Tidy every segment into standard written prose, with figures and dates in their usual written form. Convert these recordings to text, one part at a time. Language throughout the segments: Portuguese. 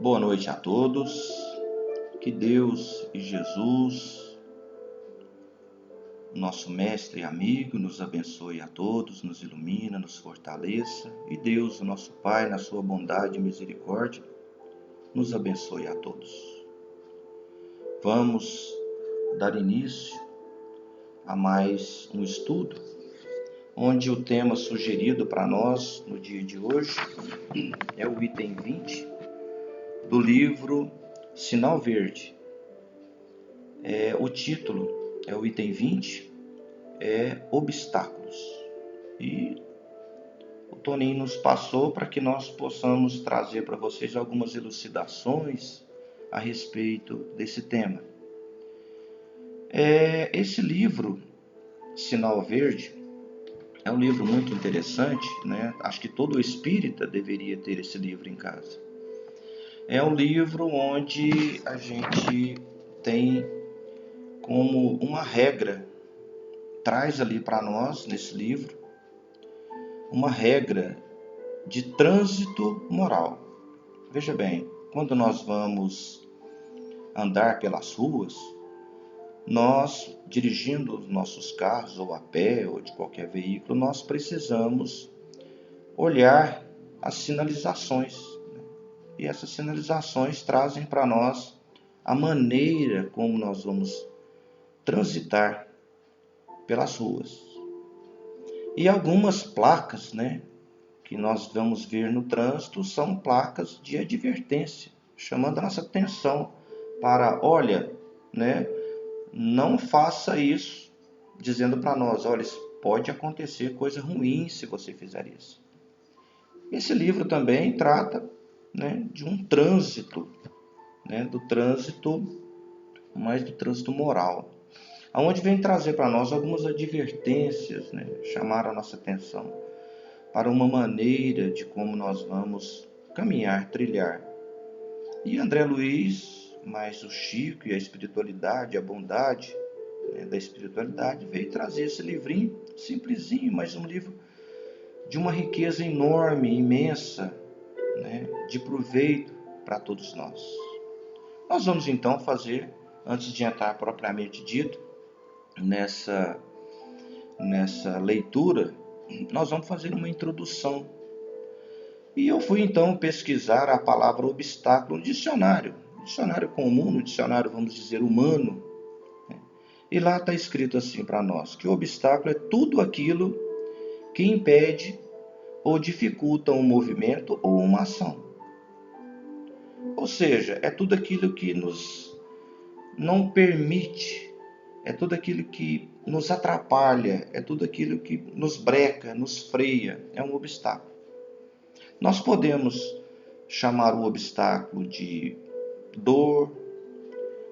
Boa noite a todos. Que Deus e Jesus, nosso mestre e amigo, nos abençoe a todos, nos ilumina, nos fortaleça. E Deus, o nosso Pai, na sua bondade e misericórdia, nos abençoe a todos. Vamos dar início a mais um estudo, onde o tema sugerido para nós no dia de hoje é o item 20 do livro Sinal Verde. O título é o item 20, obstáculos. E o Toninho nos passou para que nós possamos trazer para vocês algumas elucidações a respeito desse tema. Esse livro, Sinal Verde, é um livro muito interessante, né? Acho que todo espírita deveria ter esse livro em casa. É um livro onde a gente tem como uma regra, traz ali para nós, nesse livro, uma regra de trânsito moral. Veja bem, quando nós vamos andar pelas ruas, nós, dirigindo os nossos carros, ou a pé, ou de qualquer veículo, nós precisamos olhar as sinalizações. E essas sinalizações trazem para nós a maneira como nós vamos transitar pelas ruas. E algumas placas, que nós vamos ver no trânsito são placas de advertência, chamando a nossa atenção para, olha, não faça isso, dizendo para nós, olha, pode acontecer coisa ruim se você fizer isso. Esse livro também trata, de um trânsito, do trânsito, mas do trânsito moral, onde vem trazer para nós algumas advertências, chamar a nossa atenção para uma maneira de como nós vamos caminhar, trilhar. E André Luiz, mais o Chico e a espiritualidade, a bondade da espiritualidade, veio trazer esse livrinho, simplesinho, mas um livro de uma riqueza enorme, imensa, de proveito para todos nós. Nós vamos então fazer, antes de entrar propriamente dito, nessa leitura, nós vamos fazer uma introdução. E eu fui então pesquisar a palavra obstáculo no dicionário comum, no dicionário, vamos dizer, humano. E lá está escrito assim para nós, que o obstáculo é tudo aquilo que impede ou dificulta um movimento ou uma ação. Ou seja, é tudo aquilo que nos não permite, é tudo aquilo que nos atrapalha, é tudo aquilo que nos breca, nos freia, é um obstáculo. Nós podemos chamar o obstáculo de dor,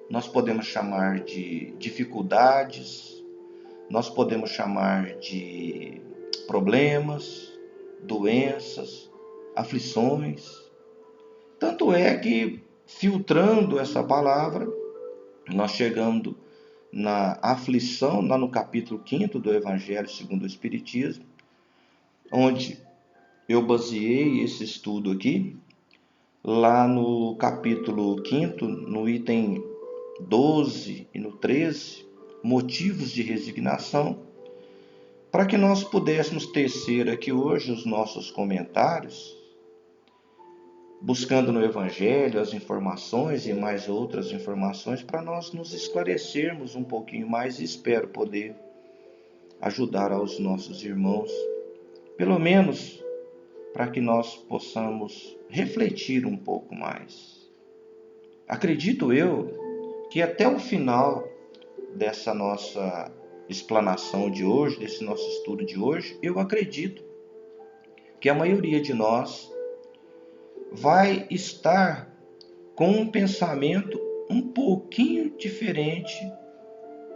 nós podemos chamar de dificuldades, nós podemos chamar de problemas, doenças, aflições. Tanto é que, filtrando essa palavra, nós chegamos na aflição, lá no capítulo 5 do Evangelho segundo o Espiritismo, onde eu baseei esse estudo aqui, lá no capítulo 5, no item 12 e no 13, motivos de resignação, para que nós pudéssemos tecer aqui hoje os nossos comentários, buscando no Evangelho as informações e mais outras informações, para nós nos esclarecermos um pouquinho mais e espero poder ajudar aos nossos irmãos, pelo menos para que nós possamos refletir um pouco mais. Acredito eu que até o final dessa nossa explanação de hoje, desse nosso estudo de hoje, eu acredito que a maioria de nós vai estar com um pensamento um pouquinho diferente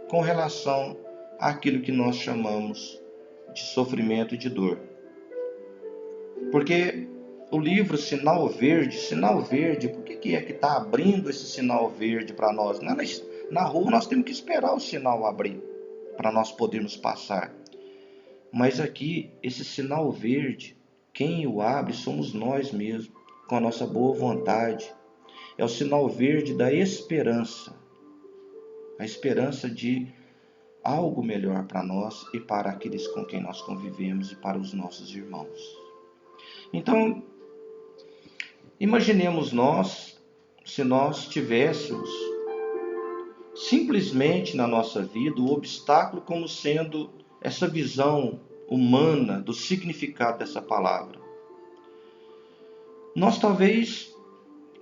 com relação àquilo que nós chamamos de sofrimento e de dor. Porque o livro Sinal Verde, por que é que está abrindo esse sinal verde para nós? Na rua nós temos que esperar o sinal abrir para nós podermos passar. Mas aqui, esse sinal verde, quem o abre somos nós mesmos, com a nossa boa vontade, É o sinal verde da esperança. A esperança de algo melhor para nós e para aqueles com quem nós convivemos e para os nossos irmãos. Então, imaginemos nós, se nós tivéssemos simplesmente na nossa vida o obstáculo como sendo essa visão humana do significado dessa palavra. Nós talvez,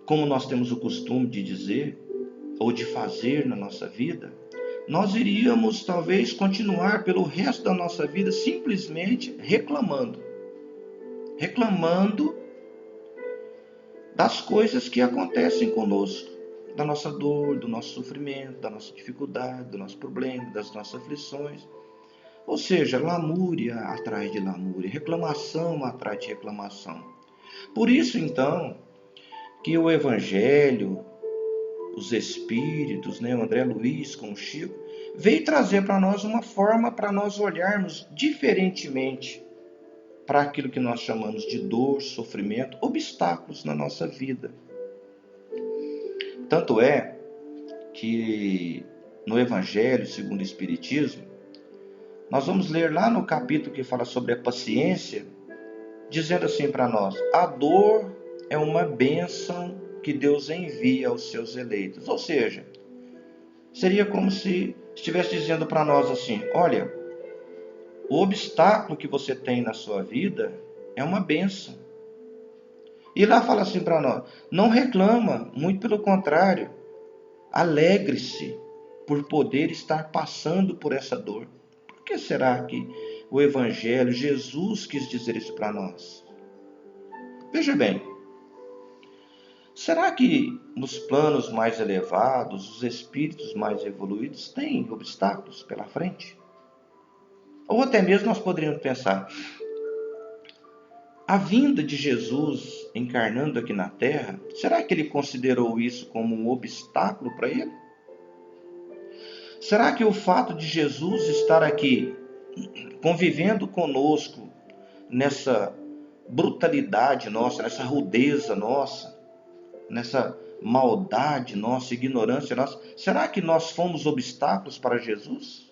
como nós temos o costume de dizer, ou de fazer na nossa vida, nós iríamos talvez continuar pelo resto da nossa vida simplesmente reclamando das coisas que acontecem conosco, da nossa dor, do nosso sofrimento, da nossa dificuldade, do nosso problema, das nossas aflições. Ou seja, lamúria atrás de lamúria, reclamação atrás de reclamação. Por isso, então, que o Evangelho, os Espíritos, o André Luiz com o Chico, veio trazer para nós uma forma para nós olharmos diferentemente para aquilo que nós chamamos de dor, sofrimento, obstáculos na nossa vida. Tanto é que no Evangelho segundo o Espiritismo, nós vamos ler lá no capítulo que fala sobre a paciência, dizendo assim para nós: a dor é uma bênção que Deus envia aos seus eleitos. Ou seja, seria como se estivesse dizendo para nós assim: olha, o obstáculo que você tem na sua vida é uma bênção. E lá fala assim para nós: não reclama, muito pelo contrário, alegre-se por poder estar passando por essa dor. Por que será que o Evangelho, Jesus quis dizer isso para nós? Veja bem, será que nos planos mais elevados, os espíritos mais evoluídos têm obstáculos pela frente? Ou até mesmo nós poderíamos pensar: a vinda de Jesus encarnando aqui na Terra, será que ele considerou isso como um obstáculo para ele? Será que o fato de Jesus estar aqui convivendo conosco nessa brutalidade nossa, nessa rudeza nossa, nessa maldade nossa, ignorância nossa, será que nós fomos obstáculos para Jesus?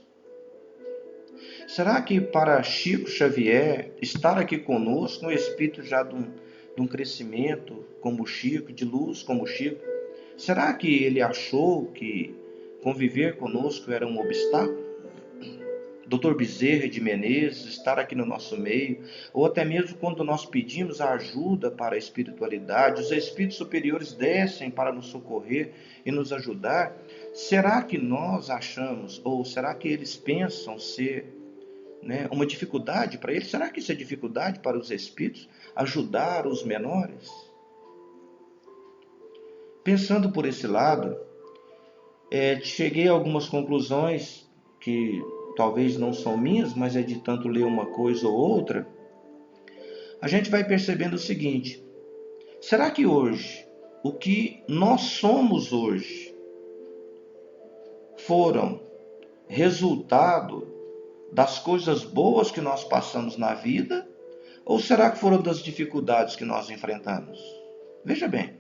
Será que para Chico Xavier estar aqui conosco, um espírito já de um crescimento como Chico, de luz como Chico, será que ele achou que conviver conosco era um obstáculo? Dr. Bezerra de Menezes estar aqui no nosso meio, ou até mesmo quando nós pedimos a ajuda para a espiritualidade, os espíritos superiores descem para nos socorrer e nos ajudar. Será que nós achamos, ou será que eles pensam ser uma dificuldade para eles? Será que isso é dificuldade para os espíritos ajudar os menores? Pensando por esse lado, cheguei a algumas conclusões que talvez não são minhas, mas é de tanto ler uma coisa ou outra. A gente vai percebendo o seguinte: será que hoje, o que nós somos hoje, foram resultado das coisas boas que nós passamos na vida, ou será que foram das dificuldades que nós enfrentamos? Veja bem,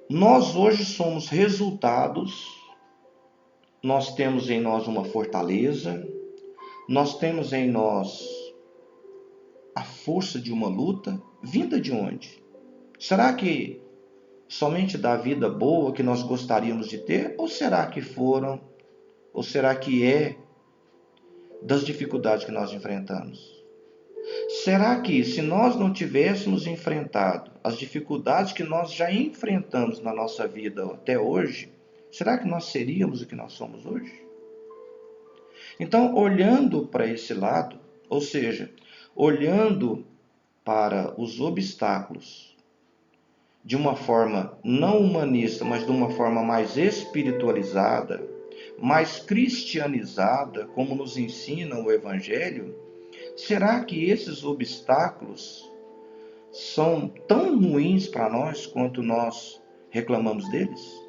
nós hoje somos resultados. Nós temos em nós uma fortaleza, nós temos em nós a força de uma luta, vinda de onde? Será que somente da vida boa que nós gostaríamos de ter? Ou será que é das dificuldades que nós enfrentamos? Será que se nós não tivéssemos enfrentado as dificuldades que nós já enfrentamos na nossa vida até hoje, será que nós seríamos o que nós somos hoje? Então, olhando para esse lado, ou seja, olhando para os obstáculos de uma forma não humanista, mas de uma forma mais espiritualizada, mais cristianizada, como nos ensina o Evangelho, será que esses obstáculos são tão ruins para nós quanto nós reclamamos deles?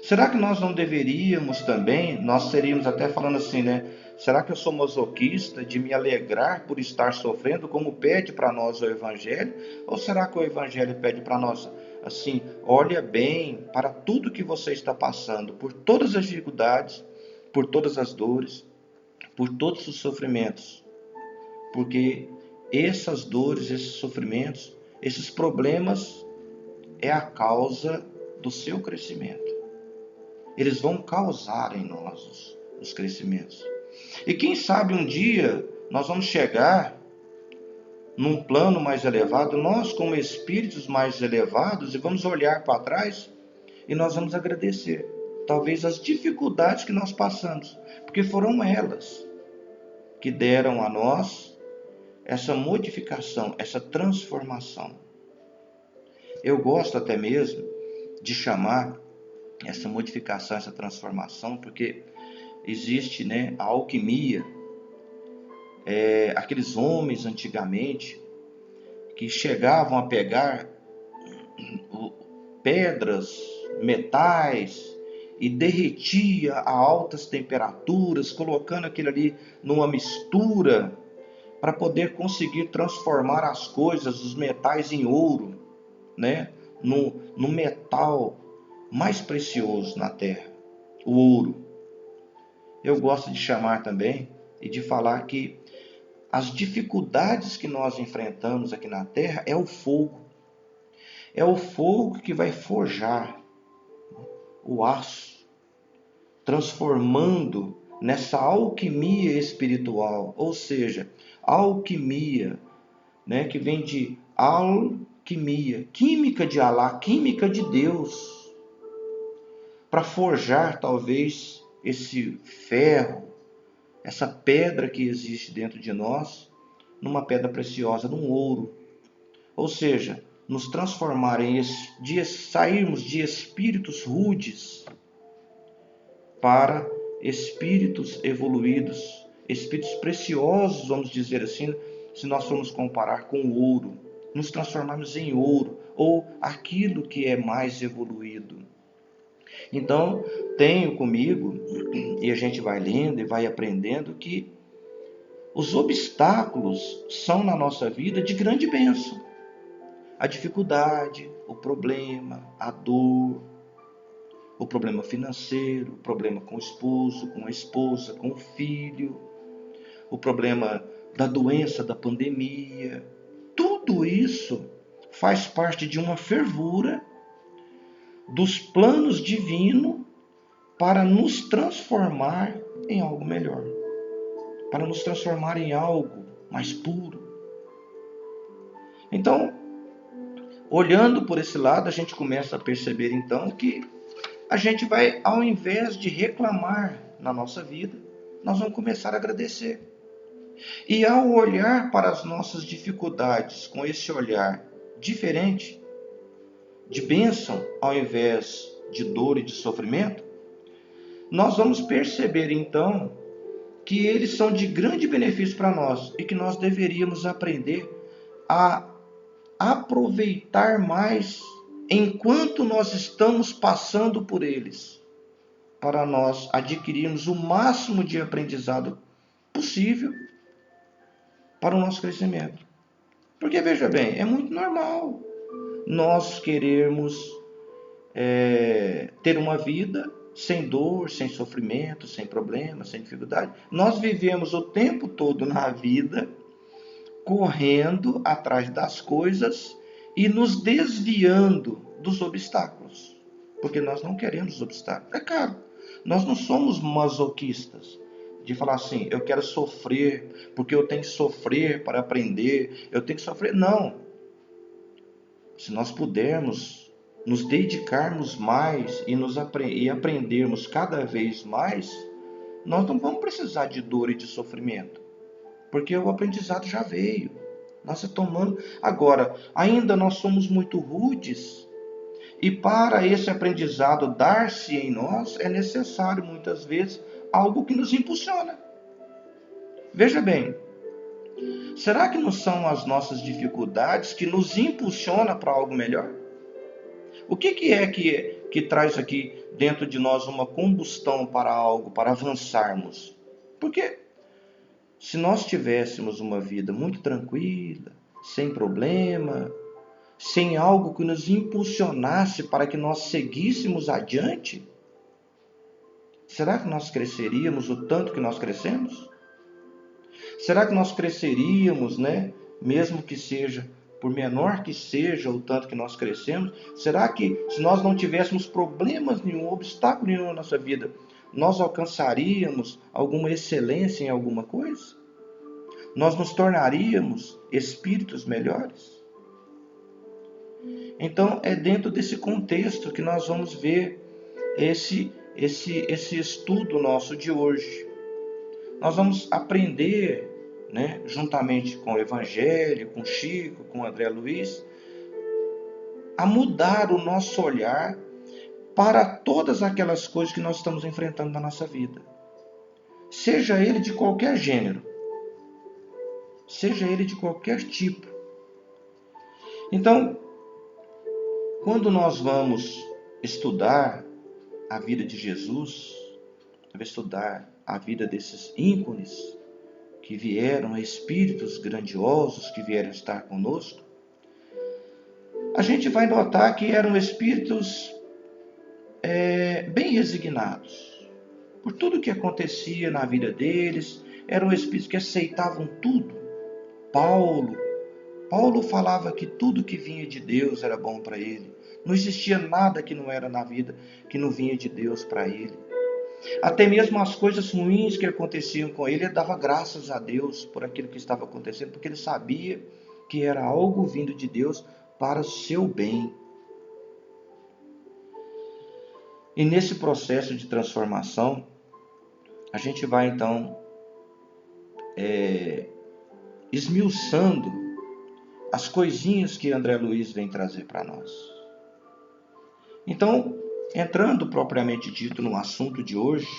Será que nós não deveríamos também, nós seríamos até falando assim, Será que eu sou masoquista de me alegrar por estar sofrendo, como pede para nós o Evangelho? Ou será que o Evangelho pede para nós assim, olha bem para tudo que você está passando, por todas as dificuldades, por todas as dores, por todos os sofrimentos, porque essas dores, esses sofrimentos, esses problemas é a causa do seu crescimento. Eles vão causar em nós os crescimentos. E quem sabe um dia nós vamos chegar num plano mais elevado, nós como espíritos mais elevados, e vamos olhar para trás e nós vamos agradecer. Talvez as dificuldades que nós passamos, porque foram elas que deram a nós essa modificação, essa transformação. Eu gosto até mesmo de chamar essa modificação, essa transformação, porque existe, né, a alquimia. Aqueles homens antigamente que chegavam a pegar pedras, metais e derretia a altas temperaturas, colocando aquilo ali numa mistura para poder conseguir transformar as coisas, os metais em ouro, né? No metal mais precioso na terra, o ouro. Eu gosto de chamar também e de falar que as dificuldades que nós enfrentamos aqui na terra é o fogo. É o fogo que vai forjar o aço, transformando nessa alquimia espiritual, ou seja, alquimia, né, que vem de alquimia, química de Alá, química de Deus, para forjar talvez esse ferro, essa pedra que existe dentro de nós, numa pedra preciosa, num ouro. Ou seja, nos transformar sairmos de espíritos rudes para espíritos evoluídos, espíritos preciosos, vamos dizer assim, se nós formos comparar com o ouro, nos transformarmos em ouro, ou aquilo que é mais evoluído. Então, tenho comigo, e a gente vai lendo e vai aprendendo, que os obstáculos são na nossa vida de grande bênção. A dificuldade, o problema, a dor, o problema financeiro, o problema com o esposo, com a esposa, com o filho, o problema da doença, da pandemia. Tudo isso faz parte de uma fervura dos planos divinos para nos transformar em algo melhor, para nos transformar em algo mais puro. Então, olhando por esse lado, a gente começa a perceber então que a gente vai, ao invés de reclamar na nossa vida, nós vamos começar a agradecer. E ao olhar para as nossas dificuldades com esse olhar diferente, de bênção ao invés de dor e de sofrimento, nós vamos perceber então que eles são de grande benefício para nós e que nós deveríamos aprender a aproveitar mais enquanto nós estamos passando por eles, para nós adquirirmos o máximo de aprendizado possível para o nosso crescimento. Porque veja bem, é muito normal nós querermos ter uma vida sem dor, sem sofrimento, sem problemas, sem dificuldade. Nós vivemos o tempo todo na vida correndo atrás das coisas e nos desviando dos obstáculos, porque nós não queremos obstáculos. É claro, nós não somos masoquistas de falar assim, eu quero sofrer, porque eu tenho que sofrer para aprender, eu tenho que sofrer. Não. Se nós pudermos nos dedicarmos mais e aprendermos cada vez mais, nós não vamos precisar de dor e de sofrimento, porque o aprendizado já veio. Nós estamos tomando. Agora, ainda nós somos muito rudes, e para esse aprendizado dar-se em nós, é necessário muitas vezes algo que nos impulsiona. Veja bem, será que não são as nossas dificuldades que nos impulsiona para algo melhor? O que é que traz aqui dentro de nós uma combustão para algo, para avançarmos? Porque se nós tivéssemos uma vida muito tranquila, sem problema, sem algo que nos impulsionasse para que nós seguíssemos adiante, será que nós cresceríamos o tanto que nós crescemos? Será que nós cresceríamos, mesmo que seja, por menor que seja o tanto que nós crescemos, será que se nós não tivéssemos problemas nenhum, obstáculo nenhum na nossa vida, nós alcançaríamos alguma excelência em alguma coisa? Nós nos tornaríamos espíritos melhores? Então, é dentro desse contexto que nós vamos ver esse estudo nosso de hoje. Nós vamos aprender, juntamente com o Evangelho, com Chico, com André Luiz, a mudar o nosso olhar para todas aquelas coisas que nós estamos enfrentando na nossa vida. Seja ele de qualquer gênero, seja ele de qualquer tipo. Então, quando nós vamos estudar a vida de Jesus, vamos estudar a vida desses ícones que vieram, espíritos grandiosos que vieram estar conosco, a gente vai notar que eram espíritos bem resignados. Por tudo que acontecia na vida deles, eram espíritos que aceitavam tudo. Paulo falava que tudo que vinha de Deus era bom para ele. Não existia nada que não era na vida que não vinha de Deus para ele. Até mesmo as coisas ruins que aconteciam com ele dava graças a Deus por aquilo que estava acontecendo, porque ele sabia que era algo vindo de Deus para o seu bem. E nesse processo de transformação, a gente vai então esmiuçando as coisinhas que André Luiz vem trazer para nós. Então, entrando propriamente dito no assunto de hoje,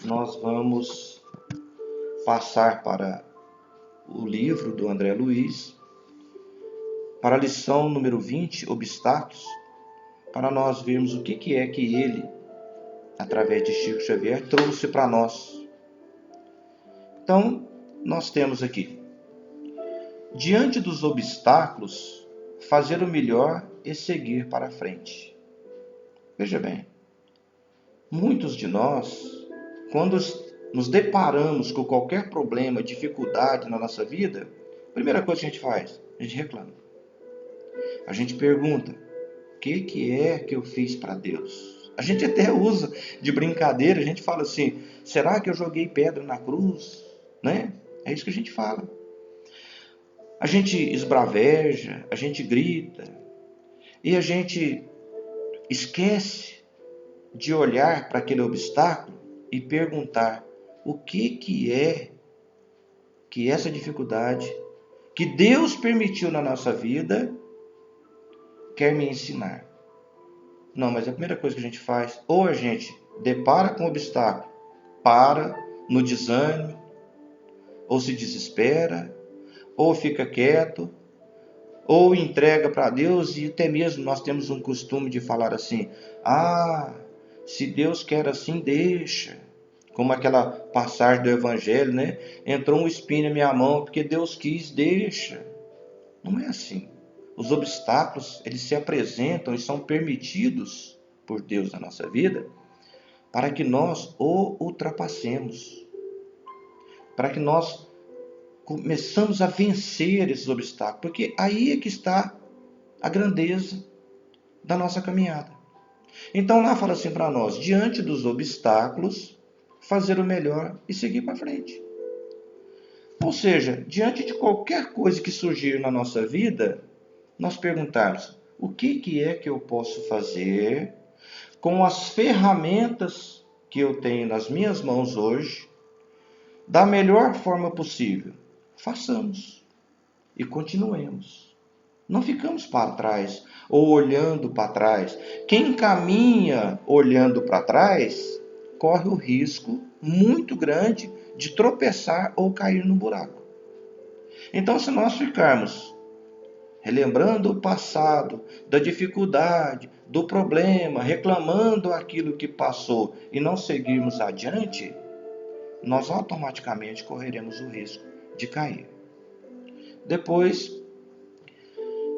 nós vamos passar para o livro do André Luiz, para a lição número 20, Obstáculos, para nós vermos o que é que ele, através de Chico Xavier, trouxe para nós. Então, nós temos aqui: diante dos obstáculos, fazer o melhor e seguir para frente. Veja bem, muitos de nós, quando nos deparamos com qualquer problema, dificuldade na nossa vida, a primeira coisa que a gente faz, a gente reclama. A gente pergunta: o que é que eu fiz para Deus? A gente até usa de brincadeira, a gente fala assim: será que eu joguei pedra na cruz? É isso que a gente fala. A gente esbraveja, a gente grita, e a gente esquece de olhar para aquele obstáculo e perguntar: o que é que essa dificuldade que Deus permitiu na nossa vida quer me ensinar? Não, mas a primeira coisa que a gente faz, ou a gente depara com o obstáculo, para no desânimo, ou se desespera, ou fica quieto, ou entrega para Deus, e até mesmo nós temos um costume de falar assim: se Deus quer assim, deixa. Como aquela passagem do Evangelho, entrou um espinho na minha mão, porque Deus quis, deixa. Não é assim. Os obstáculos, eles se apresentam e são permitidos por Deus na nossa vida, para que nós o ultrapassemos, para que nós começamos a vencer esses obstáculos, porque aí é que está a grandeza da nossa caminhada. Então lá fala assim para nós: diante dos obstáculos, fazer o melhor e seguir para frente. Ou seja, diante de qualquer coisa que surgir na nossa vida, nós perguntarmos: o que é que eu posso fazer com as ferramentas que eu tenho nas minhas mãos hoje, da melhor forma possível? Façamos e continuemos. Não ficamos para trás ou olhando para trás. Quem caminha olhando para trás corre o risco muito grande de tropeçar ou cair no buraco. Então, se nós ficarmos relembrando o passado, da dificuldade, do problema, reclamando aquilo que passou e não seguirmos adiante, nós automaticamente correremos o risco de cair. Depois,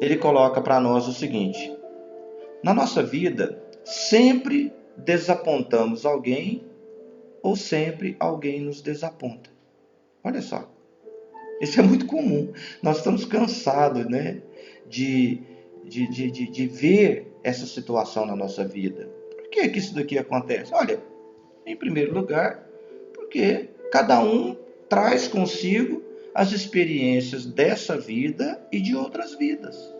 ele coloca para nós o seguinte: na nossa vida, sempre desapontamos alguém ou sempre alguém nos desaponta. Olha só, isso é muito comum. Nós estamos cansados, né, de ver essa situação na nossa vida. Por que isso daqui acontece? Olha, em primeiro lugar, porque cada um traz consigo as experiências dessa vida e de outras vidas.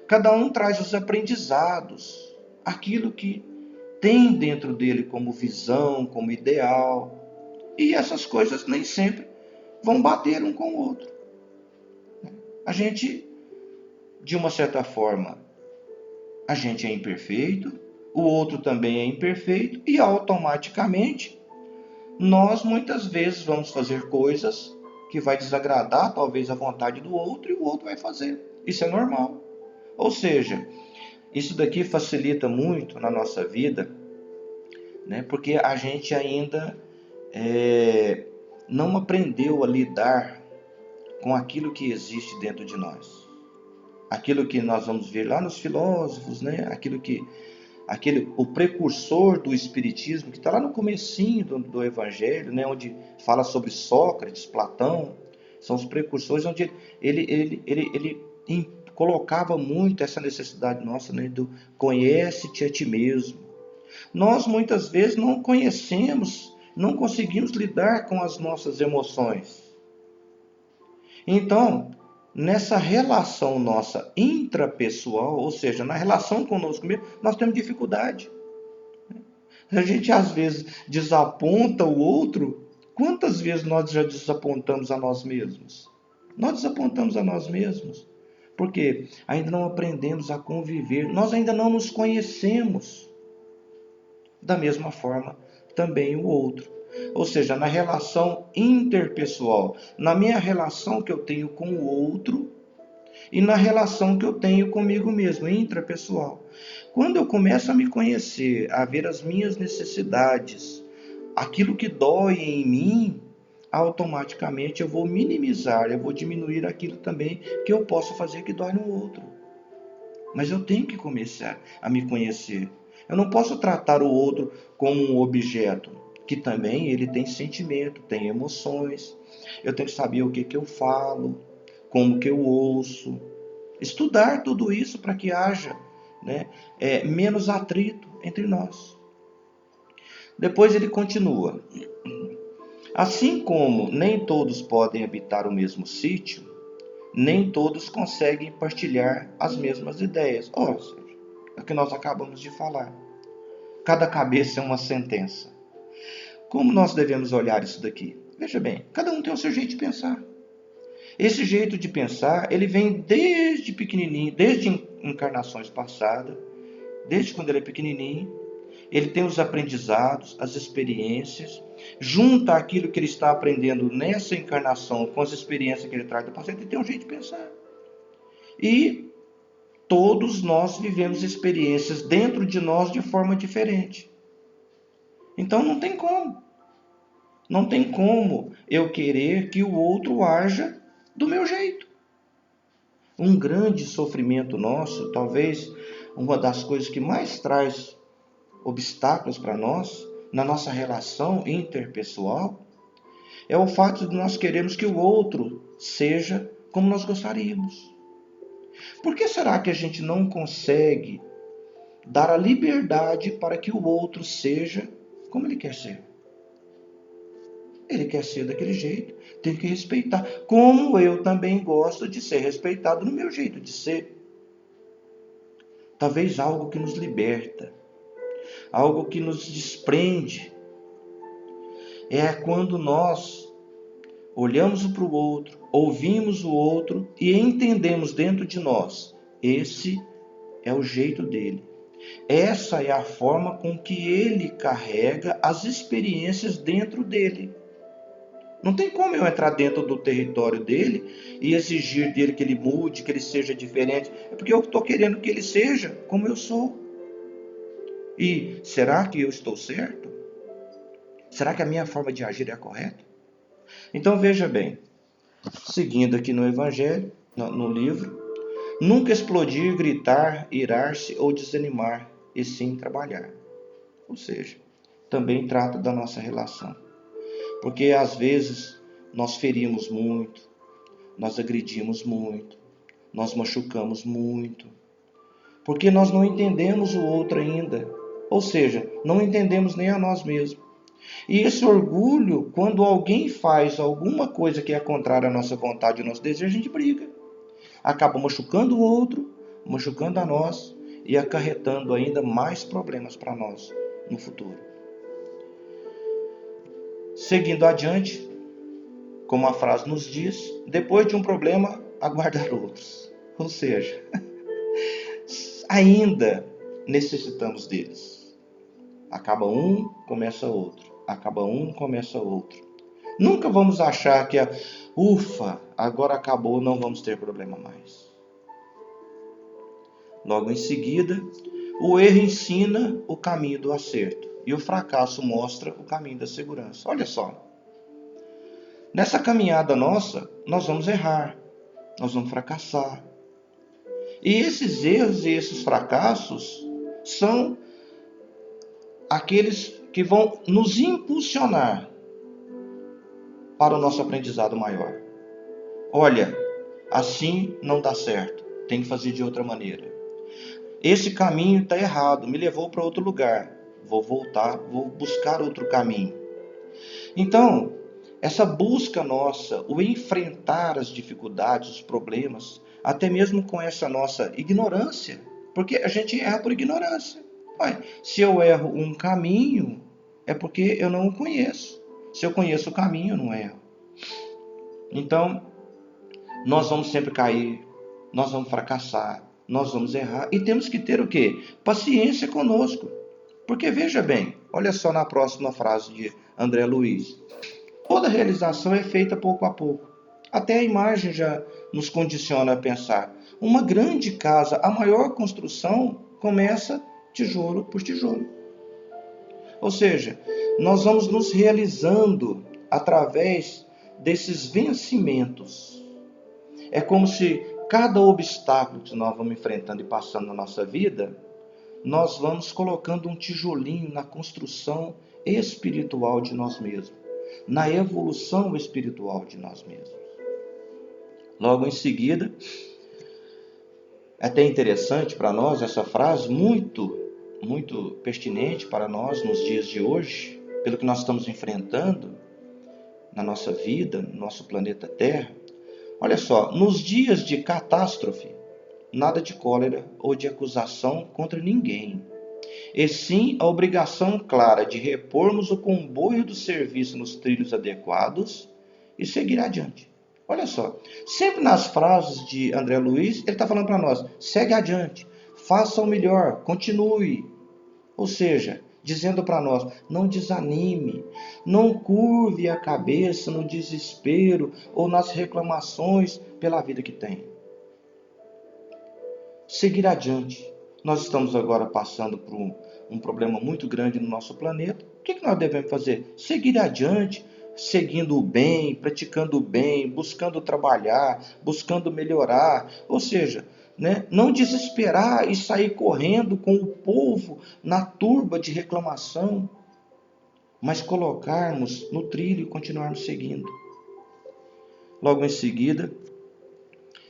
Cada um traz os aprendizados, aquilo que tem dentro dele como visão, como ideal. E essas coisas nem sempre vão bater um com o outro. A gente, de uma certa forma, a gente é imperfeito, o outro também é imperfeito, e automaticamente nós muitas vezes vamos fazer coisas que vai desagradar talvez a vontade do outro, e o outro vai fazer. Isso é normal. Ou seja, isso daqui facilita muito na nossa vida, né? Porque a gente ainda não aprendeu a lidar com aquilo que existe dentro de nós. Aquilo que nós vamos ver lá nos filósofos, né? O precursor do espiritismo, que está lá no comecinho do Evangelho, né? Onde fala sobre Sócrates, Platão, são os precursores, onde ele colocava muito essa necessidade nossa, né? Do conhece-te a ti mesmo. Nós muitas vezes não conhecemos, não conseguimos lidar com as nossas emoções. Então, nessa relação nossa intrapessoal, ou seja, na relação conosco mesmo, nós temos dificuldade. A gente às vezes desaponta o outro. Quantas vezes nós já desapontamos a nós mesmos? Nós desapontamos a nós mesmos. Porque ainda não aprendemos a conviver. Nós ainda não nos conhecemos. Da mesma forma, também o outro. Ou seja, na relação interpessoal, na minha relação que eu tenho com o outro e na relação que eu tenho comigo mesmo, intrapessoal. Quando eu começo a me conhecer, a ver as minhas necessidades, aquilo que dói em mim, automaticamente eu vou minimizar, eu vou diminuir aquilo também que eu posso fazer que dói no outro. Mas eu tenho que começar a me conhecer. Eu não posso tratar o outro como um objeto, que também ele tem sentimento, tem emoções. Eu tenho que saber o que eu falo, como que eu ouço. Estudar tudo isso para que haja, né, menos atrito entre nós. Depois ele continua. Assim como nem todos podem habitar o mesmo sítio, nem todos conseguem partilhar as mesmas ideias. Ou seja, é o que nós acabamos de falar. Cada cabeça é uma sentença. Como nós devemos olhar isso daqui? Veja bem, cada um tem o seu jeito de pensar. Esse jeito de pensar, ele vem desde pequenininho, desde encarnações passadas, desde quando ele é pequenininho. Ele tem os aprendizados, as experiências, junta aquilo que ele está aprendendo nessa encarnação com as experiências que ele traz do passado, ele tem um jeito de pensar. E todos nós vivemos experiências dentro de nós de forma diferente. Então não tem como. Não tem como eu querer que o outro haja do meu jeito. Um grande sofrimento nosso, talvez uma das coisas que mais traz obstáculos para nós, na nossa relação interpessoal, é o fato de nós queremos que o outro seja como nós gostaríamos. Por que será que a gente não consegue dar a liberdade para que o outro seja como ele quer ser? Ele quer ser daquele jeito, tem que respeitar. Como eu também gosto de ser respeitado no meu jeito de ser. Talvez algo que nos liberta, algo que nos desprende, é quando nós olhamos para o outro, ouvimos o outro e entendemos dentro de nós, esse é o jeito dele. Essa é a forma com que ele carrega as experiências dentro dele. Não tem como eu entrar dentro do território dele e exigir dele que ele mude, que ele seja diferente. É porque eu estou querendo que ele seja como eu sou. E será que eu estou certo? Será que a minha forma de agir é a correta? Então veja bem, seguindo aqui no Evangelho, no livro, nunca explodir, gritar, irar-se ou desanimar, e sim trabalhar. Ou seja, também trata da nossa relação. Porque às vezes nós ferimos muito, nós agredimos muito, nós machucamos muito, porque nós não entendemos o outro ainda. Ou seja, não entendemos nem a nós mesmos. E esse orgulho, quando alguém faz alguma coisa que é contrária à nossa vontade e ao nosso desejo, a gente briga. Acaba machucando o outro, machucando a nós e acarretando ainda mais problemas para nós no futuro. Seguindo adiante, como a frase nos diz, depois de um problema, aguardar outros. Ou seja, ainda necessitamos deles. Acaba um, começa outro. Acaba um, começa outro. Nunca vamos achar que, ufa, agora acabou, não vamos ter problema mais. Logo em seguida, o erro ensina o caminho do acerto e o fracasso mostra o caminho da segurança. Olha só, nessa caminhada nossa, nós vamos errar, nós vamos fracassar. E esses erros e esses fracassos são aqueles que vão nos impulsionar para o nosso aprendizado maior. Olha, assim não dá certo, tem que fazer de outra maneira. Esse caminho está errado, me levou para outro lugar. Vou voltar, vou buscar outro caminho. Então, essa busca nossa, o enfrentar as dificuldades, os problemas, até mesmo com essa nossa ignorância, porque a gente erra por ignorância. Se eu erro um caminho, é porque eu não o conheço. Se eu conheço o caminho, eu não erro. Então, nós vamos sempre cair, nós vamos fracassar, nós vamos errar. E temos que ter o quê? Paciência conosco. Porque veja bem, olha só na próxima frase de André Luiz. Toda realização é feita pouco a pouco. Até a imagem já nos condiciona a pensar. Uma grande casa, a maior construção, começa tijolo por tijolo. Ou seja, nós vamos nos realizando através desses vencimentos. É como se cada obstáculo que nós vamos enfrentando e passando na nossa vida, nós vamos colocando um tijolinho na construção espiritual de nós mesmos, na evolução espiritual de nós mesmos. Logo em seguida, é até interessante para nós essa frase, muito pertinente para nós nos dias de hoje, pelo que nós estamos enfrentando na nossa vida, no nosso planeta Terra. Olha só, nos dias de catástrofe, nada de cólera ou de acusação contra ninguém, e sim a obrigação clara de repormos o comboio do serviço nos trilhos adequados e seguir adiante. Olha só, sempre nas frases de André Luiz, ele está falando para nós, segue adiante, faça o melhor, continue. Ou seja, dizendo para nós, não desanime, não curve a cabeça no desespero ou nas reclamações pela vida que tem. Seguir adiante. Nós estamos agora passando por um problema muito grande no nosso planeta. O que nós devemos fazer? Seguir adiante, seguindo o bem, praticando o bem, buscando trabalhar, buscando melhorar. Ou seja, não desesperar e sair correndo com o povo na turba de reclamação, mas colocarmos no trilho e continuarmos seguindo. Logo em seguida,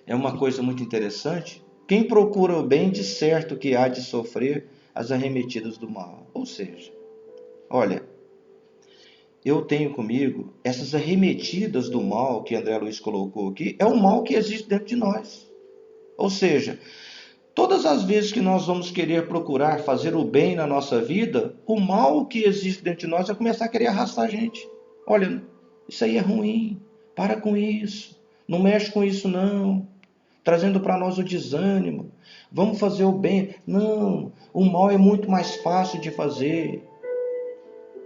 é uma coisa muito interessante, quem procura o bem de certo que há de sofrer as arremetidas do mal. Ou seja, olha, eu tenho comigo essas arremetidas do mal que André Luiz colocou aqui, é o mal que existe dentro de nós. Ou seja, todas as vezes que nós vamos querer procurar fazer o bem na nossa vida, o mal que existe dentro de nós vai começar a querer arrastar a gente. Olha, isso aí é ruim, para com isso, não mexe com isso não, trazendo para nós o desânimo, vamos fazer o bem. Não, o mal é muito mais fácil de fazer.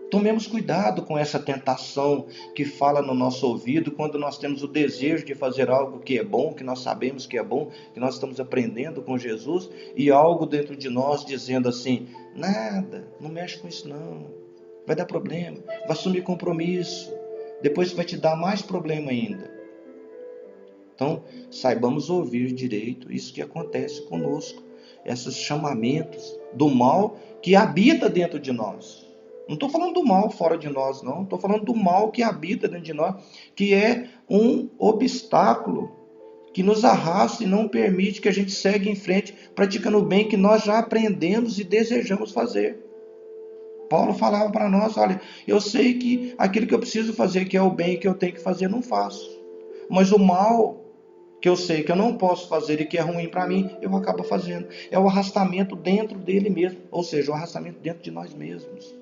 Tomemos cuidado com essa tentação que fala no nosso ouvido quando nós temos o desejo de fazer algo que é bom, que nós sabemos que é bom, que nós estamos aprendendo com Jesus, e algo dentro de nós dizendo assim, nada, não mexe com isso não. vai dar problema, vai assumir compromisso, depois vai te dar mais problema ainda. Então, saibamos ouvir direito isso que acontece conosco, esses chamamentos do mal que habita dentro de nós. Não estou falando do mal fora de nós, não. Estou falando do mal que habita dentro de nós, que é um obstáculo que nos arrasta e não permite que a gente segue em frente, praticando o bem que nós já aprendemos e desejamos fazer. Paulo falava para nós, olha, eu sei que aquilo que eu preciso fazer, que é o bem que eu tenho que fazer, não faço. Mas o mal que eu sei que eu não posso fazer e que é ruim para mim, eu acabo fazendo. É o arrastamento dentro dele mesmo, ou seja, o arrastamento dentro de nós mesmos.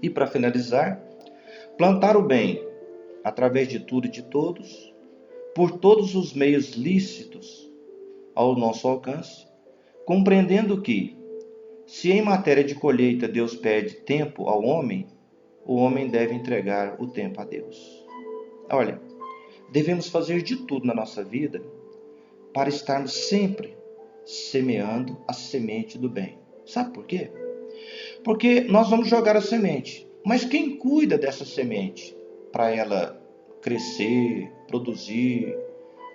E para finalizar, plantar o bem através de tudo e de todos, por todos os meios lícitos ao nosso alcance, compreendendo que, se em matéria de colheita Deus pede tempo ao homem, o homem deve entregar o tempo a Deus. Olha, devemos fazer de tudo na nossa vida para estarmos sempre semeando a semente do bem. Sabe por quê? Porque nós vamos jogar a semente, mas quem cuida dessa semente para ela crescer, produzir,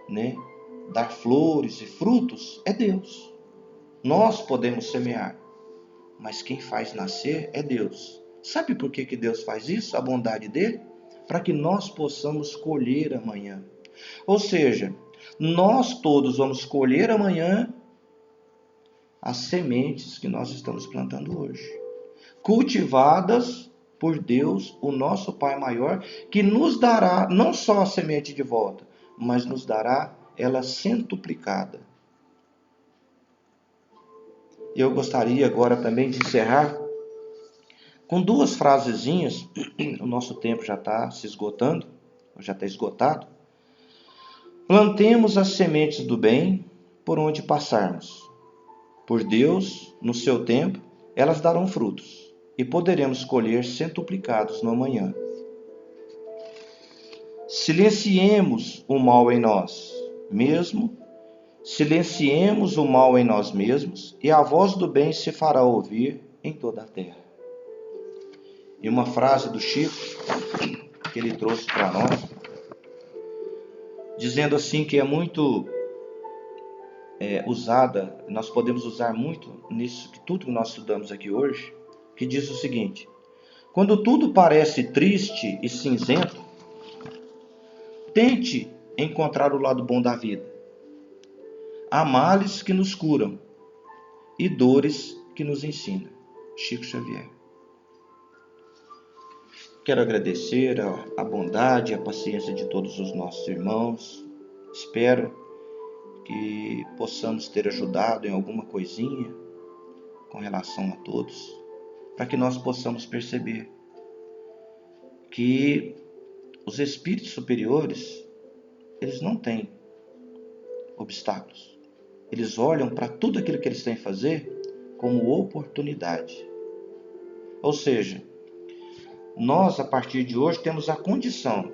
né, dar flores e frutos é Deus. Nós podemos semear, mas quem faz nascer é Deus. Sabe por que Deus faz isso? A bondade dele? Para que nós possamos colher amanhã. Ou seja, nós todos vamos colher amanhã as sementes que nós estamos plantando hoje, cultivadas por Deus, o nosso Pai maior, que nos dará não só a semente de volta, mas nos dará ela centuplicada. Eu gostaria agora também de encerrar com duas frasezinhas. O nosso tempo já está se esgotando, já está esgotado. Plantemos as sementes do bem por onde passarmos. Por Deus, no seu tempo, elas darão frutos e poderemos colher centuplicados no amanhã. Silenciemos o mal em nós mesmos, silenciemos o mal em nós mesmos, e a voz do bem se fará ouvir em toda a terra. E uma frase do Chico, que ele trouxe para nós, dizendo assim que é muito usada, nós podemos usar muito nisso, que tudo que nós estudamos aqui hoje, que diz o seguinte: quando tudo parece triste e cinzento, tente encontrar o lado bom da vida. Há males que nos curam e dores que nos ensinam. Chico Xavier. Quero agradecer a bondade e a paciência de todos os nossos irmãos. Espero que possamos ter ajudado em alguma coisinha com relação a todos, para que nós possamos perceber que os espíritos superiores, eles não têm obstáculos. Eles olham para tudo aquilo que eles têm que fazer como oportunidade. Ou seja, nós, a partir de hoje, temos a condição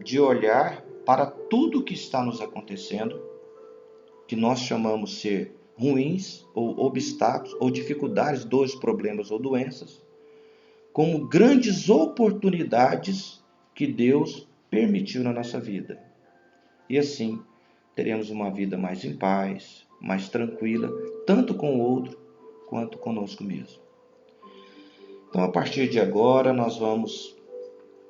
de olhar para tudo que está nos acontecendo, que nós chamamos ser ruins, ou obstáculos, ou dificuldades, dores, problemas ou doenças, como grandes oportunidades que Deus permitiu na nossa vida. E assim, teremos uma vida mais em paz, mais tranquila, tanto com o outro, quanto conosco mesmo. Então, a partir de agora, nós vamos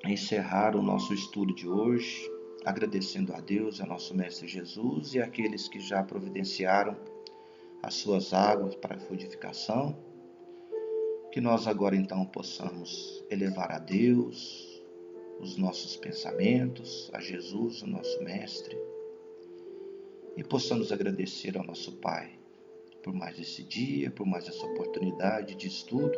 encerrar o nosso estudo de hoje, agradecendo a Deus, a nosso Mestre Jesus e aqueles que já providenciaram as suas águas para a frutificação. Que nós agora então possamos elevar a Deus os nossos pensamentos, a Jesus, o nosso Mestre, e possamos agradecer ao nosso Pai por mais esse dia, por mais essa oportunidade de estudo.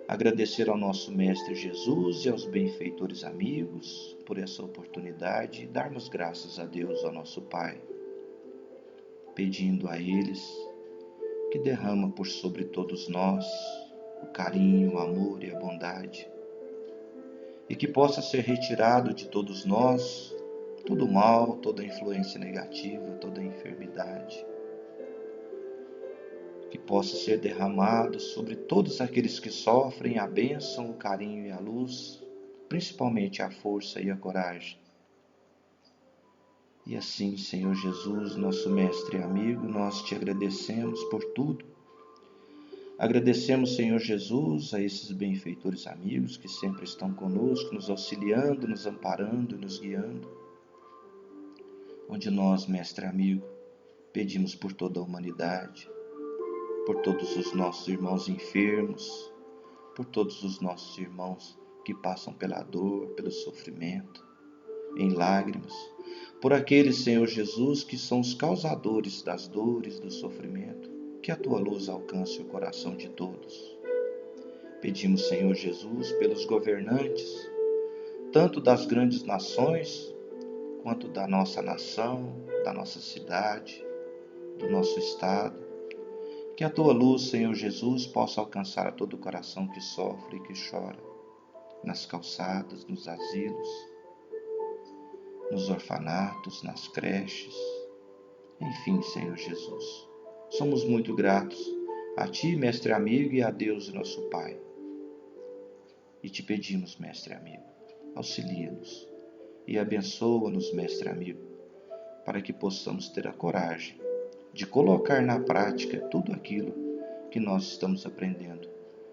Agradecer ao nosso Mestre Jesus e aos benfeitores amigos por essa oportunidade e darmos graças a Deus, ao nosso Pai, pedindo a eles que derrama por sobre todos nós o carinho, o amor e a bondade, e que possa ser retirado de todos nós todo o mal, toda a influência negativa, toda a enfermidade. que possa ser derramado sobre todos aqueles que sofrem a bênção, o carinho e a luz, principalmente a força e a coragem. E assim, Senhor Jesus, nosso mestre e amigo, nós te agradecemos por tudo. Agradecemos, Senhor Jesus, a esses benfeitores amigos que sempre estão conosco, nos auxiliando, nos amparando e nos guiando. Onde nós, mestre amigo, pedimos por toda a humanidade, por todos os nossos irmãos enfermos, por todos os nossos irmãos que passam pela dor, pelo sofrimento, em lágrimas, por aqueles, Senhor Jesus, que são os causadores das dores, do sofrimento, que a tua luz alcance o coração de todos. Pedimos, Senhor Jesus, pelos governantes, tanto das grandes nações, quanto da nossa nação, da nossa cidade, do nosso estado, que a tua luz, Senhor Jesus, possa alcançar a todo coração que sofre e que chora, nas calçadas, nos asilos, nos orfanatos, nas creches, enfim, Senhor Jesus. Somos muito gratos a Ti, mestre amigo, e a Deus, nosso Pai. E te pedimos, mestre amigo, auxilia-nos e abençoa-nos, mestre amigo, para que possamos ter a coragem de colocar na prática tudo aquilo que nós estamos aprendendo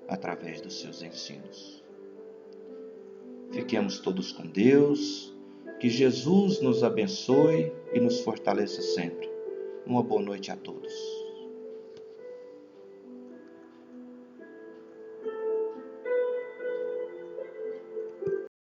através dos seus ensinos. Fiquemos todos com Deus, que Jesus nos abençoe e nos fortaleça sempre. Uma boa noite a todos.